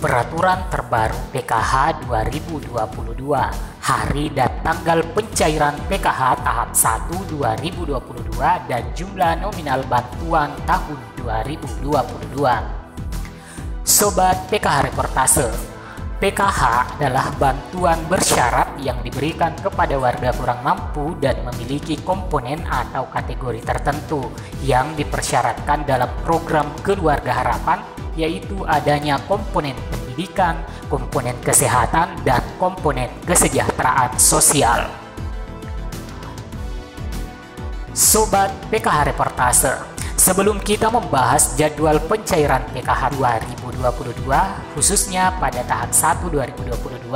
Peraturan terbaru PKH 2022, hari dan tanggal pencairan PKH tahap 1 2022 dan jumlah nominal bantuan tahun 2022. Sobat PKH Reportase, PKH adalah bantuan bersyarat yang diberikan kepada warga kurang mampu dan memiliki komponen atau kategori tertentu yang dipersyaratkan dalam program Keluarga Harapan, yaitu adanya komponen pendidikan, komponen kesehatan, dan komponen kesejahteraan sosial. Sobat PKH Reportase, sebelum kita membahas jadwal pencairan PKH 2022, khususnya pada tahap 1 2022,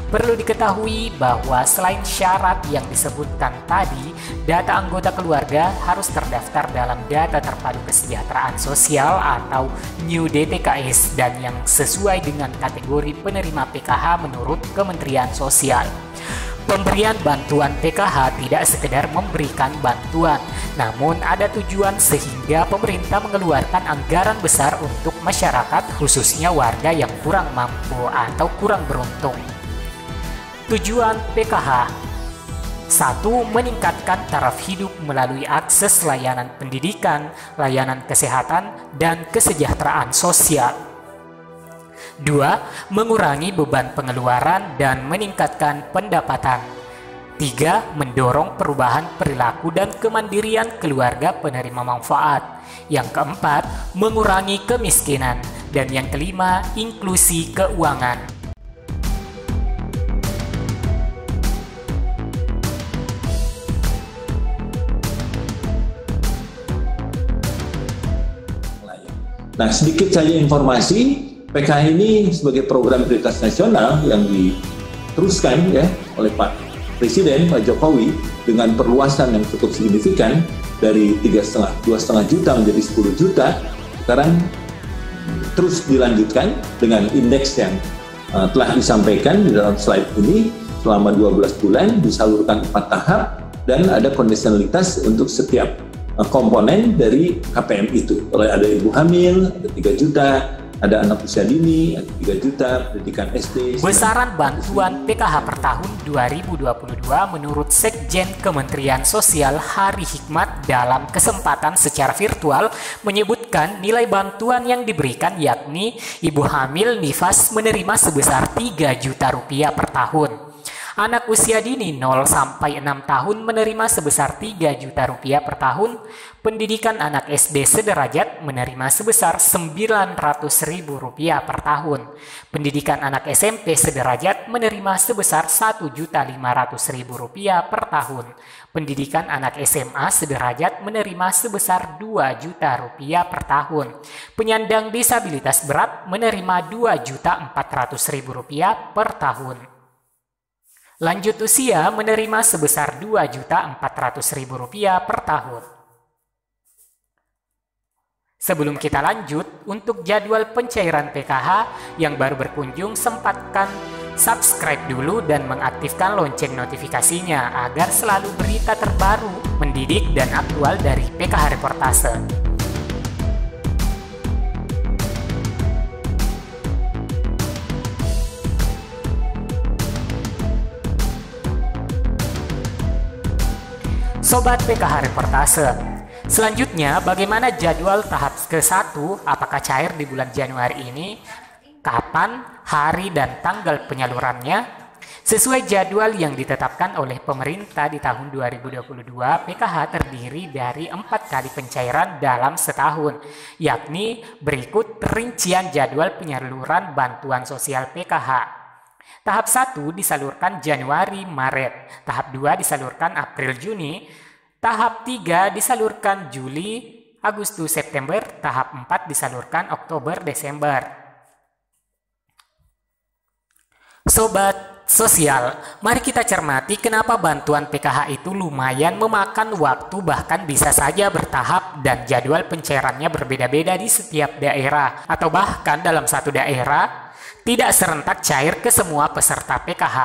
perlu diketahui bahwa selain syarat yang disebutkan tadi, data anggota keluarga harus terdaftar dalam Data Terpadu Kesejahteraan Sosial atau New DTKS dan yang sesuai dengan kategori penerima PKH menurut Kementerian Sosial. Pemberian bantuan PKH tidak sekedar memberikan bantuan, namun ada tujuan sehingga pemerintah mengeluarkan anggaran besar untuk masyarakat, khususnya warga yang kurang mampu atau kurang beruntung. Tujuan PKH: 1. Meningkatkan taraf hidup melalui akses layanan pendidikan, layanan kesehatan, dan kesejahteraan sosial. 2. Mengurangi beban pengeluaran dan meningkatkan pendapatan. 3. Mendorong perubahan perilaku dan kemandirian keluarga penerima manfaat. Yang keempat, mengurangi kemiskinan. Dan yang kelima, inklusi keuangan. Nah, sedikit saja informasi. PKH ini sebagai program prioritas nasional yang diteruskan ya oleh Pak Presiden, Pak Jokowi, dengan perluasan yang cukup signifikan dari 2,5 juta menjadi 10 juta. Sekarang terus dilanjutkan dengan indeks yang telah disampaikan di dalam slide ini selama 12 bulan, disalurkan 4 tahap, dan ada kondisionalitas untuk setiap komponen dari KPM itu. Oleh ada ibu hamil, ada 3 juta, ada anak usia dini, ada 3 juta, pendidikan SD. Besaran bantuan PKH per tahun 2022 menurut Sekjen Kementerian Sosial Hari Hikmat dalam kesempatan secara virtual menyebutkan nilai bantuan yang diberikan yakni ibu hamil nifas menerima sebesar 3 juta rupiah per tahun. Anak usia dini 0 sampai 6 tahun menerima sebesar 3 juta rupiah per tahun. Pendidikan anak SD sederajat menerima sebesar 900.000 rupiah per tahun. Pendidikan anak SMP sederajat menerima sebesar 1.500.000 rupiah per tahun. Pendidikan anak SMA sederajat menerima sebesar 2 juta rupiah per tahun. Penyandang disabilitas berat menerima 2.400.000 rupiah per tahun. Lanjut usia menerima sebesar 2.400.000 rupiah per tahun. Sebelum kita lanjut, untuk jadwal pencairan PKH yang baru berkunjung, sempatkan subscribe dulu dan mengaktifkan lonceng notifikasinya agar selalu berita terbaru, mendidik, dan aktual dari PKH Reportase. Sobat PKH Reportase, selanjutnya bagaimana jadwal tahap ke-1? Apakah cair di bulan Januari ini? Kapan, hari, dan tanggal penyalurannya? Sesuai jadwal yang ditetapkan oleh pemerintah di tahun 2022, PKH terdiri dari 4 kali pencairan dalam setahun, yakni berikut rincian jadwal penyaluran bantuan sosial PKH. Tahap 1 disalurkan Januari-Maret, tahap 2 disalurkan April-Juni, tahap 3 disalurkan Juli-Agustus-September, tahap 4 disalurkan Oktober-Desember. Sobat Sosial, mari kita cermati kenapa bantuan PKH itu lumayan memakan waktu, bahkan bisa saja bertahap dan jadwal pencairannya berbeda-beda di setiap daerah, atau bahkan dalam satu daerah tidak serentak cair ke semua peserta PKH.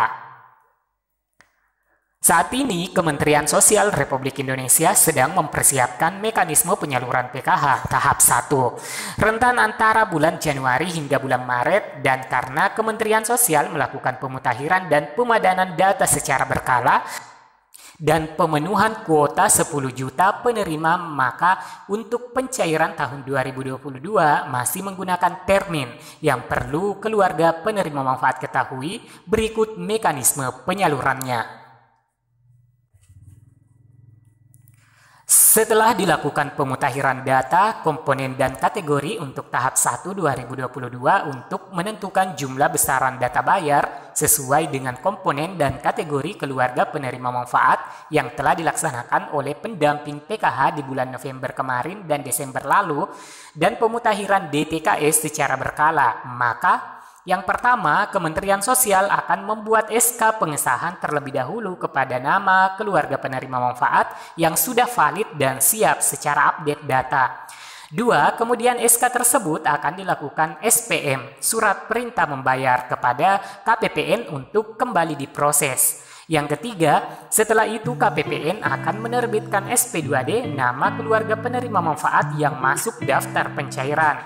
Saat ini, Kementerian Sosial Republik Indonesia sedang mempersiapkan mekanisme penyaluran PKH tahap 1, rentan antara bulan Januari hingga bulan Maret, dan karena Kementerian Sosial melakukan pemutakhiran dan pemadanan data secara berkala, dan pemenuhan kuota 10 juta penerima, maka untuk pencairan tahun 2022 masih menggunakan termin yang perlu keluarga penerima manfaat ketahui berikut mekanisme penyalurannya. Setelah dilakukan pemutakhiran data, komponen dan kategori untuk tahap 1 2022 untuk menentukan jumlah besaran data bayar sesuai dengan komponen dan kategori keluarga penerima manfaat yang telah dilaksanakan oleh pendamping PKH di bulan November kemarin dan Desember lalu, dan pemutakhiran DTKS secara berkala, maka yang pertama, Kementerian Sosial akan membuat SK pengesahan terlebih dahulu kepada nama keluarga penerima manfaat yang sudah valid dan siap secara update data. 2. Kemudian SK tersebut akan dilakukan SPM, surat perintah membayar, kepada KPPN untuk kembali diproses. Yang ketiga, setelah itu KPPN akan menerbitkan SP2D nama keluarga penerima manfaat yang masuk daftar pencairan.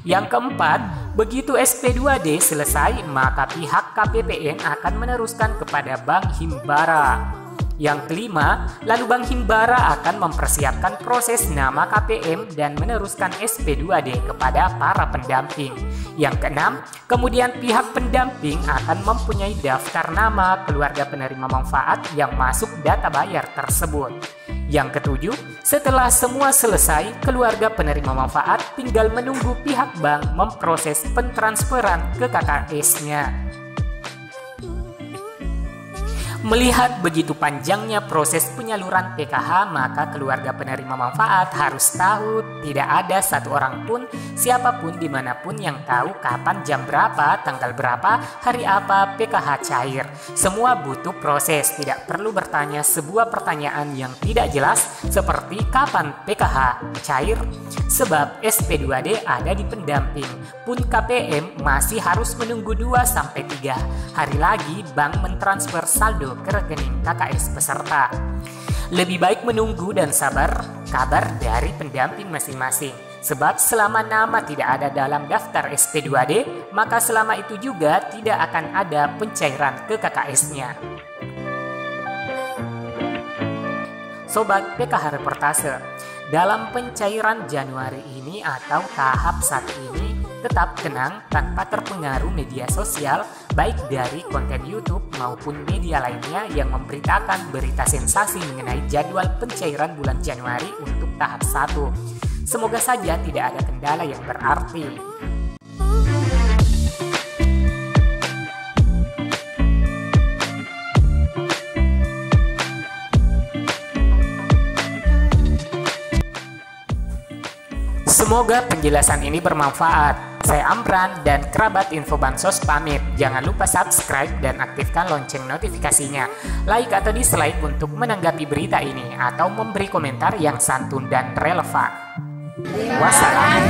Yang keempat, begitu SP2D selesai, maka pihak KPPN akan meneruskan kepada Bank Himbara. Yang kelima, lalu Bank Himbara akan mempersiapkan proses nama KPM dan meneruskan SP2D kepada para pendamping. Yang keenam, kemudian pihak pendamping akan mempunyai daftar nama keluarga penerima manfaat yang masuk data bayar tersebut. Yang ketujuh, setelah semua selesai, keluarga penerima manfaat tinggal menunggu pihak bank memproses pentransferan ke KKS-nya. Melihat begitu panjangnya proses penyaluran PKH, maka keluarga penerima manfaat harus tahu tidak ada satu orang pun, siapapun dimanapun yang tahu kapan, jam berapa, tanggal berapa, hari apa PKH cair. Semua butuh proses, tidak perlu bertanya sebuah pertanyaan yang tidak jelas seperti kapan PKH cair, sebab SP2D ada di pendamping. Pun KPM masih harus menunggu 2-3 hari lagi bank mentransfer saldo ke rekening KKS peserta. Lebih baik menunggu dan sabar kabar dari pendamping masing-masing, sebab selama nama tidak ada dalam daftar SP2D, maka selama itu juga tidak akan ada pencairan ke KKS-nya. Sobat PKH Reportase, dalam pencairan Januari ini atau tahap 1 ini, tetap tenang tanpa terpengaruh media sosial, baik dari konten YouTube maupun media lainnya yang memberitakan berita sensasi mengenai jadwal pencairan bulan Januari untuk tahap 1. Semoga saja tidak ada kendala yang berarti. Semoga penjelasan ini bermanfaat. Saya Amran dan kerabat Info Bansos pamit. Jangan lupa subscribe dan aktifkan lonceng notifikasinya. Like atau dislike untuk menanggapi berita ini atau memberi komentar yang santun dan relevan. Wassalam.